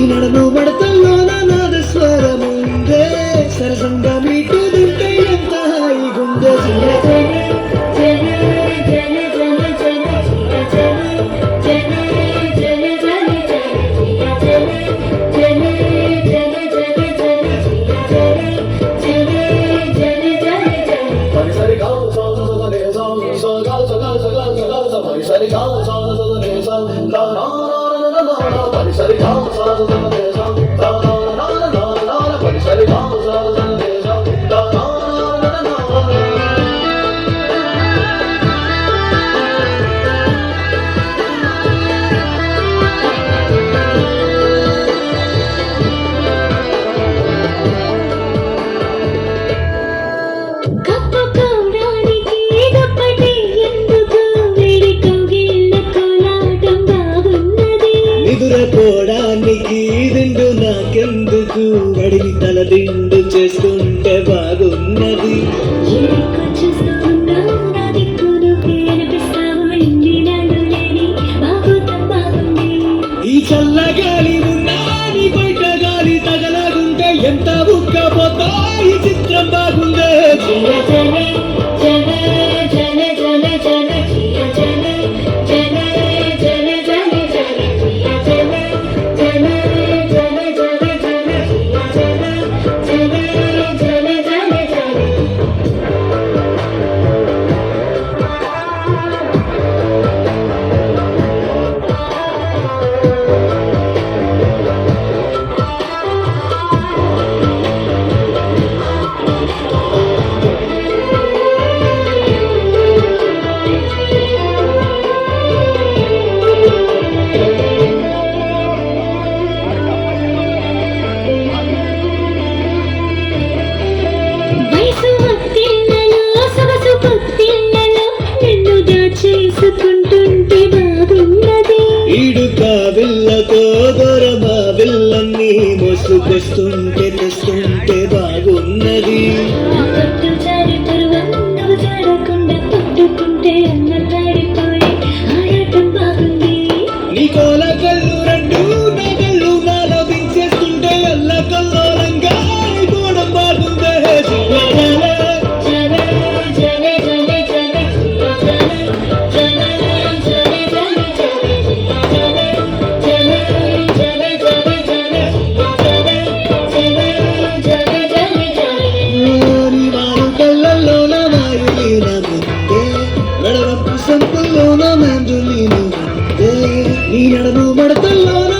నడను మడతల్లో నాద స్వరముందే సరసంగా మీటుదుంటే ఎంత హాయిగుందే నిదురపోవడానికి దిండు నాకెందుకు అడిగి తల దిండు చేస్తుంటే బాగున్నది ఈ చల్లగాలి ఉన్నా నీ బయట గాలి తగలాగుంటే ఎంత ఉక్కపోతా ఈ చిత్రం బాగుందే ఈడుకా విల్లతో దొరమా విల్లన్నీ మోసుకొస్తుంటే తెస్తుంటే బాగున్నది నీ కోల కళ్ళు రెండు నా కళ్ళు నాలో దించేస్తుంటే అల్ల కల్లోలంగా అయిపోవడం బాగుందే సంపుల్లోన మందులీను నీ నడను మడతల్లోన